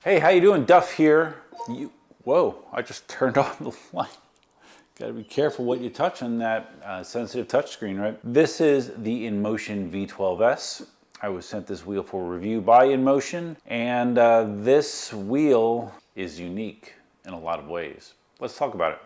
Hey, how you doing? Duff here. Whoa, I just turned off the light. Gotta be careful what you touch on that sensitive touchscreen, right? This is the Inmotion V12S. I was sent this wheel for review by Inmotion, and this wheel is unique in a lot of ways. Let's talk about it.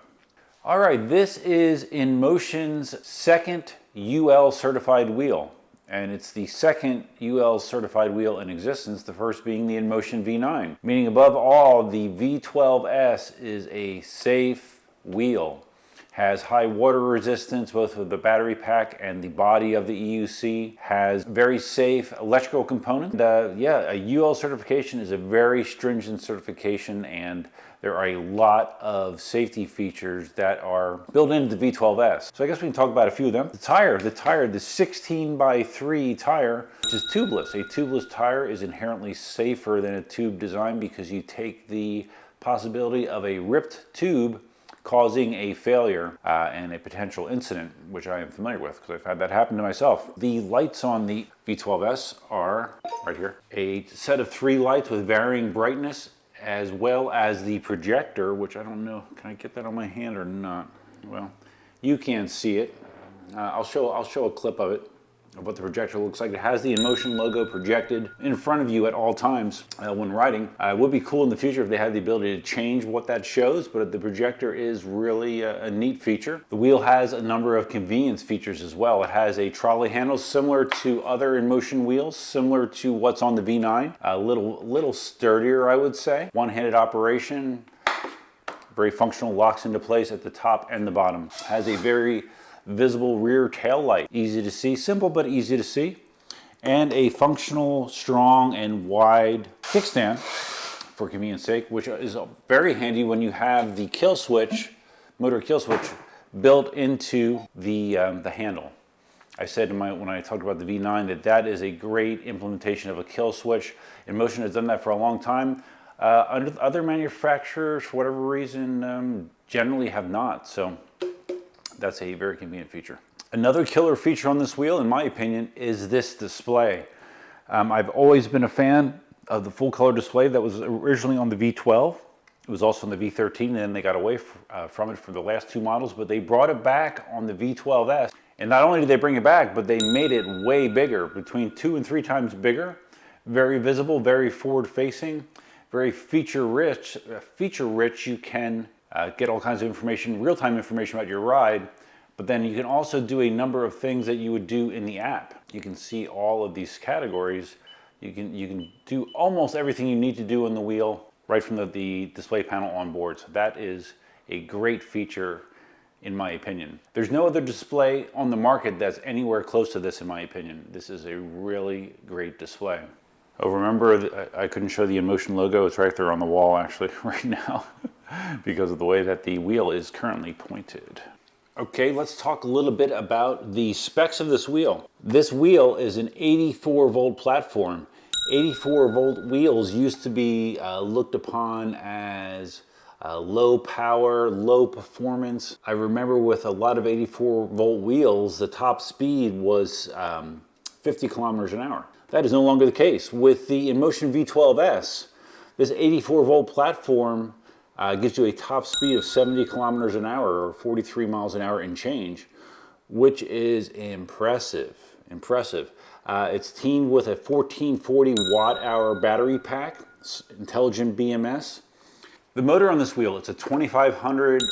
All right, this is Inmotion's second UL certified wheel. And it's the second UL certified wheel in existence, the first being the Inmotion V9. Meaning above all, the V12S is a safe wheel. Has high water resistance, both with the battery pack and the body of the EUC. Has very safe electrical component. Yeah, a UL certification is a very stringent certification, and there are a lot of safety features that are built into the V12S. So I guess we can talk about a few of them. The tire, the 16x3 tire, which is tubeless. A tubeless tire is inherently safer than a tube design because you take the possibility of a ripped tube causing a failure and a potential incident, which I am familiar with because I've had that happen to myself. The lights on the V12S are right here. A set of 3 lights with varying brightness, as well as the projector, which I don't know, can I get that on my hand or not? Well, you can't see it. I'll show a clip of it, of what the projector looks like. It has the Inmotion logo projected in front of you at all times when riding. It would be cool in the future if they had the ability to change what that shows, but the projector is really a neat feature. The wheel has a number of convenience features as well. It has a trolley handle similar to other Inmotion wheels, similar to what's on the V9. A little sturdier, I would say. One-handed operation, very functional, locks into place at the top and the bottom. Has a very visible rear tail light, easy to see, simple but easy to see, and a functional, strong, and wide kickstand for convenience sake, which is very handy when you have the kill switch, motor kill switch, built into the handle. I said when I talked about the V9 that is a great implementation of a kill switch. Inmotion has done that for a long time. Other manufacturers, for whatever reason, generally have not. So that's a very convenient feature. Another killer feature on this wheel, in my opinion, is this display. I've always been a fan of the full color display that was originally on the V12. It was also on the V13, and then they got away from it for the last 2 models, but they brought it back on the V12S. And not only did they bring it back, but they made it way bigger, between 2 and 3 times bigger. Very visible, very forward-facing, very feature-rich. You can get all kinds of information, real-time information about your ride, but then you can also do a number of things that you would do in the app. You can see all of these categories. You can do almost everything you need to do on the wheel right from the display panel on board. So that is a great feature, in my opinion. There's no other display on the market that's anywhere close to this, in my opinion. This is a really great display. Oh, remember, I couldn't show the Inmotion logo. It's right there on the wall, actually, right now, because of the way that the wheel is currently pointed. Okay, let's talk a little bit about the specs of this wheel. This wheel is an 84-volt platform. 84-volt wheels used to be looked upon as low power, low performance. I remember with a lot of 84-volt wheels, the top speed was 50 kilometers an hour. That is no longer the case. With the Inmotion V12S, this 84-volt platform gives you a top speed of 70 kilometers an hour, or 43 miles an hour and change, which is impressive. It's teamed with a 1440 watt-hour battery pack, intelligent BMS. The motor on this wheel, it's a 2500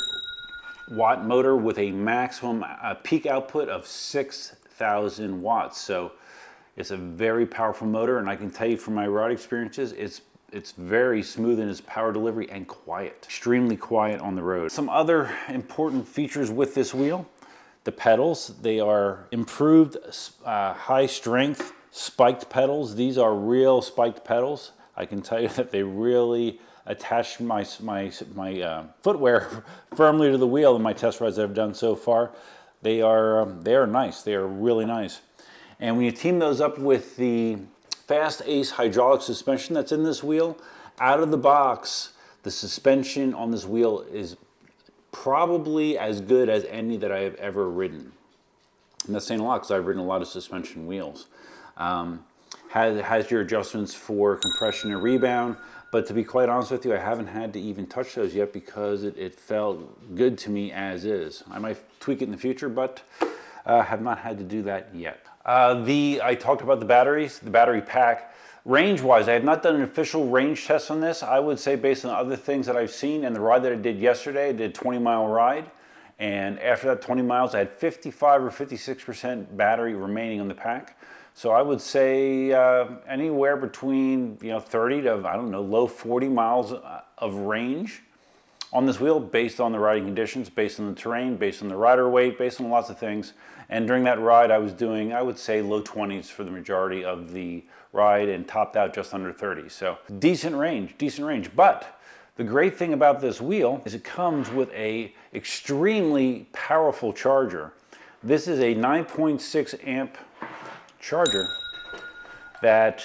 watt motor with a maximum peak output of 6,000 watts. So it's a very powerful motor, and I can tell you from my ride experiences, it's very smooth in its power delivery and quiet, extremely quiet on the road. Some other important features with this wheel: the pedals, they are improved high strength spiked pedals. These are real spiked pedals. I can tell you that they really attach my footwear firmly to the wheel in my test rides that I've done so far. They are nice. They are really nice. And when you team those up with the Fast Ace hydraulic suspension that's in this wheel, out of the box, the suspension on this wheel is probably as good as any that I have ever ridden. I'm not saying a lot because I've ridden a lot of suspension wheels. Has your adjustments for compression and rebound, But to be quite honest with you, I haven't had to even touch those yet because it felt good to me as is. I might tweak it in the future, but have not had to do that yet. I talked about the batteries, the battery pack. Range-wise, I have not done an official range test on this. I would say based on other things that I've seen and the ride that I did yesterday, I did a 20-mile ride. And after that 20 miles, I had 55 or 56% battery remaining on the pack. So I would say anywhere between 30 to, I don't know, low 40 miles of range on this wheel based on the riding conditions, based on the terrain, based on the rider weight, based on lots of things. And during that ride, I was doing, I would say, low 20s for the majority of the ride and topped out just under 30. So decent range, decent range. But the great thing about this wheel is it comes with a extremely powerful charger. This is a 9.6 amp charger that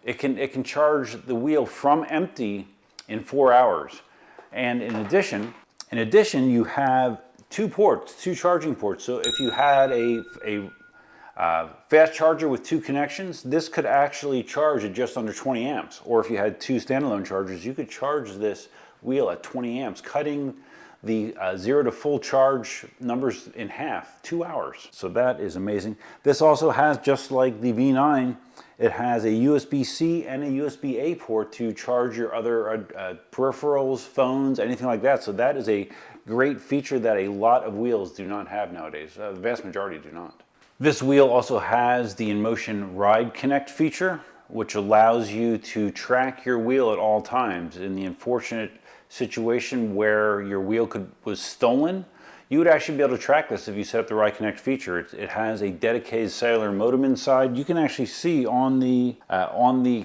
it can charge the wheel from empty in 4 hours. And in addition, you have two charging ports. So if you had a fast charger with two connections, this could actually charge at just under 20 amps. Or if you had two standalone chargers, you could charge this wheel at 20 amps, cutting the 0 to full charge numbers in half, 2 hours. So that is amazing. This also has, just like the V9, it has a USB-C and a USB-A port to charge your other peripherals, phones, anything like that. So that is a great feature that a lot of wheels do not have nowadays. The vast majority do not. This wheel also has the Inmotion Ride Connect feature, which allows you to track your wheel at all times. In the unfortunate situation where your wheel was stolen, you would actually be able to track this if you set up the Ride Connect feature. It has a dedicated cellular modem inside. You can actually see on the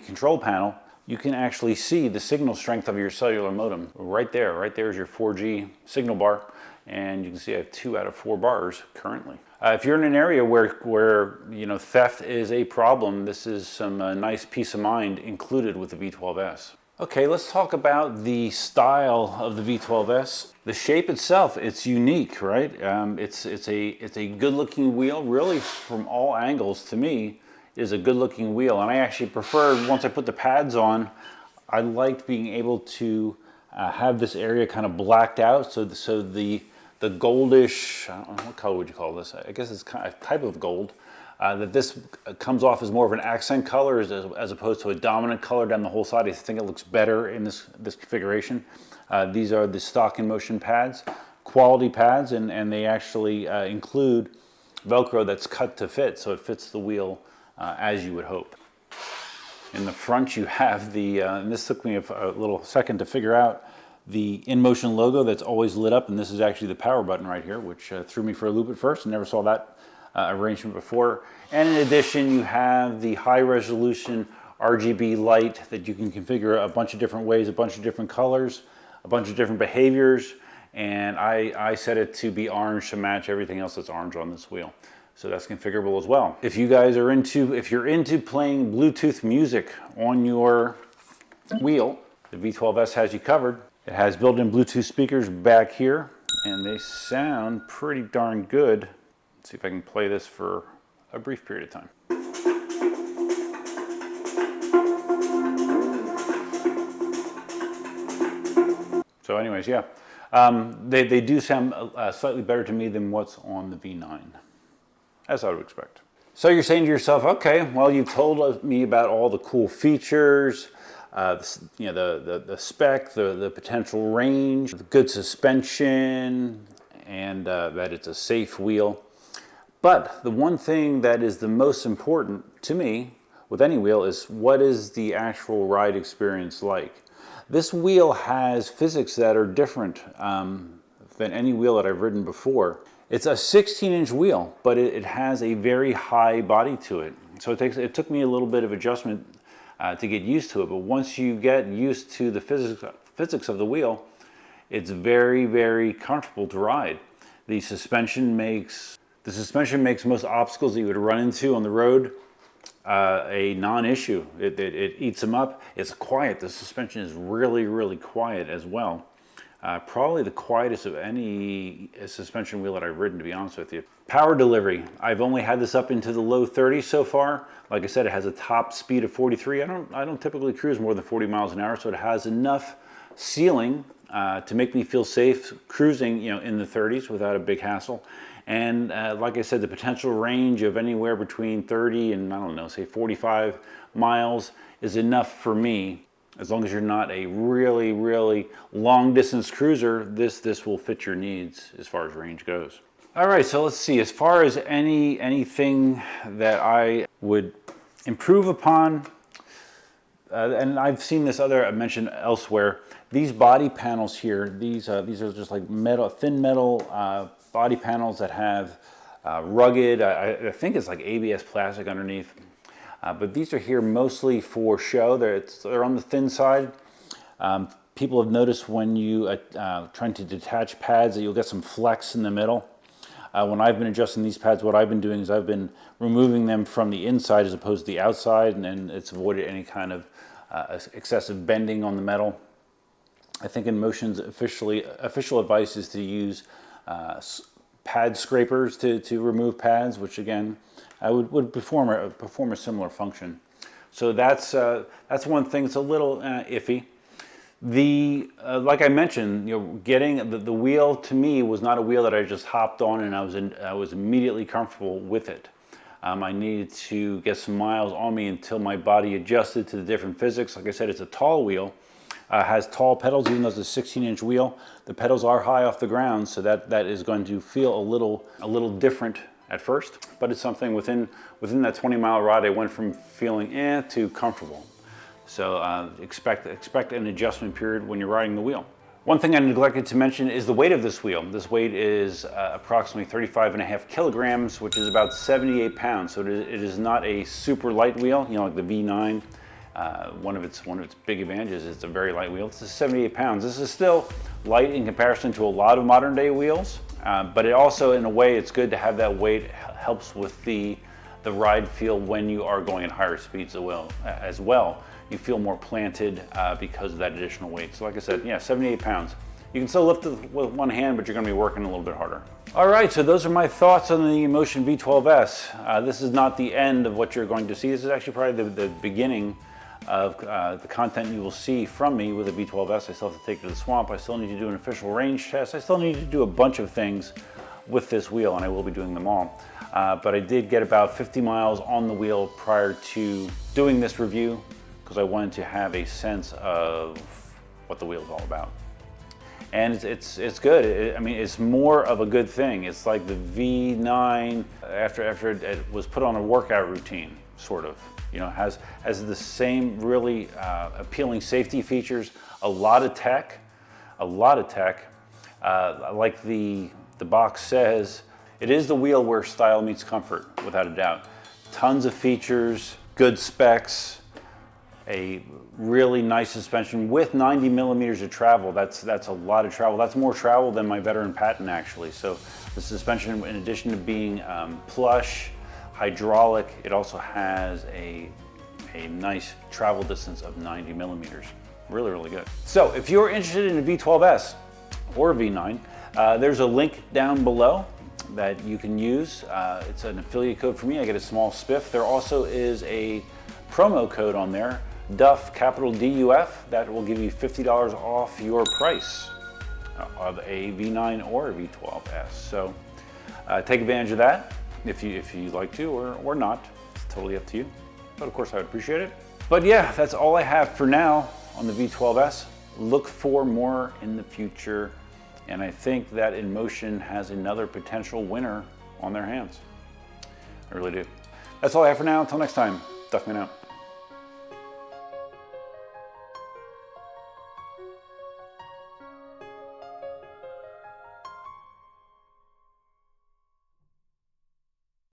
control panel, you can actually see the signal strength of your cellular modem. Right there is your 4G signal bar. And you can see I have 2 out of 4 bars currently. If you're in an area where theft is a problem, this is some nice peace of mind included with the V12S. Okay, let's talk about the style of the V12S. The shape itself, it's unique, right? It's a good-looking wheel, really from all angles. To me, is a good-looking wheel, and I actually prefer, once I put the pads on, I liked being able to have this area kind of blacked out, so the goldish, I don't know, what color would you call this? I guess it's kind of a type of gold. That this comes off as more of an accent color as opposed to a dominant color down the whole side. I think it looks better in this configuration. These are the stock Inmotion pads, quality pads, and they actually include Velcro that's cut to fit, so it fits the wheel as you would hope. In the front you have the, and this took me a little second to figure out, the Inmotion logo that's always lit up, and this is actually the power button right here, which threw me for a loop at first. I never saw that arrangement before. And in addition, you have the high resolution RGB light that you can configure a bunch of different ways, a bunch of different colors, a bunch of different behaviors, and I set it to be orange to match everything else that's orange on this wheel. So that's configurable as well. If you guys are if you're into playing Bluetooth music on your wheel, the V12S has you covered. It has built-in Bluetooth speakers back here, and they sound pretty darn good. Let's see if I can play this for a brief period of time. So anyways, yeah, they do sound slightly better to me than what's on the V9, as I would expect. So you're saying to yourself, okay, well, you've told me about all the cool features, the spec, the potential range, the good suspension, and that it's a safe wheel. But the one thing that is the most important to me with any wheel is, what is the actual ride experience like? This wheel has physics that are different than any wheel that I've ridden before. It's a 16-inch wheel, but it has a very high body to it. So it took me a little bit of adjustment to get used to it. But once you get used to the physics of the wheel, it's very, very comfortable to ride. The suspension makes most obstacles that you would run into on the road a non-issue. It eats them up. It's quiet. The suspension is really, really quiet as well. Probably the quietest of any suspension wheel that I've ridden, to be honest with you. Power delivery. I've only had this up into the low 30s so far. Like I said, it has a top speed of 43. I don't typically cruise more than 40 miles an hour, so it has enough ceiling to make me feel safe cruising, in the 30s without a big hassle. And like I said, the potential range of anywhere between 30 and, I don't know, say 45 miles is enough for me. As long as you're not a really, really long distance cruiser, this will fit your needs as far as range goes. All right, so let's see. As far as anything that I would improve upon, and I've seen this I mentioned elsewhere, these body panels here, these are just like thin metal body panels that have rugged, I think it's like ABS plastic underneath. But these are here mostly for show. They're on the thin side. People have noticed when you trying to detach pads that you'll get some flex in the middle. When I've been adjusting these pads, what I've been doing is I've been removing them from the inside as opposed to the outside, and it's avoided any kind of excessive bending on the metal. I think Inmotion's official advice is to use pad scrapers to remove pads, which again, would perform a similar function. So that's one thing that's a little iffy. Like I mentioned, getting the wheel to me was not a wheel that I just hopped on and I was immediately comfortable with it. I needed to get some miles on me until my body adjusted to the different physics. Like I said, it's a tall wheel. Has tall pedals, even though it's a 16-inch wheel. The pedals are high off the ground, so that is going to feel a little different at first, but it's something within that 20-mile ride, I went from feeling to comfortable. So expect an adjustment period when you're riding the wheel. One thing I neglected to mention is the weight of this wheel. This weight is approximately 35.5 kilograms, which is about 78 pounds. So it is not a super light wheel, like the V9. One of its big advantages is it's a very light wheel. This is 78 pounds. This is still light in comparison to a lot of modern day wheels. But it also, in a way, it's good to have that weight. Helps with the ride feel when you are going at higher speeds as well. You feel more planted because of that additional weight. So like I said, 78 pounds. You can still lift it with one hand, but you're going to be working a little bit harder. All right, so those are my thoughts on the Inmotion V12S. This is not the end of what you're going to see. This is actually probably the beginning of the content you will see from me with the V12S. I still have to take it to the swamp. I still need to do an official range test. I still need to do a bunch of things with this wheel, and I will be doing them all. But I did get about 50 miles on the wheel prior to doing this review because I wanted to have a sense of what the wheel is all about. And it's good. It's more of a good thing. It's like the V9 after it was put on a workout routine, sort of. Has the same really appealing safety features, a lot of tech. Like the box says, it is the wheel where style meets comfort, without a doubt. Tons of features, good specs, a really nice suspension with 90 millimeters of travel. That's a lot of travel. That's more travel than my veteran patent, actually. So the suspension, in addition to being plush, hydraulic, it also has a nice travel distance of 90 millimeters. Really, really good. So if you're interested in a V12S or V9, there's a link down below that you can use. It's an affiliate code for me. I get a small spiff. There also is a promo code on there, DUF, capital D-U-F, that will give you $50 off your price of a V9 or a V12S. So take advantage of that if you like to or not. It's totally up to you. But of course I would appreciate it. But yeah, that's all I have for now on the V12S. Look for more in the future. And I think that Inmotion has another potential winner on their hands. I really do. That's all I have for now. Until next time, Duffman out.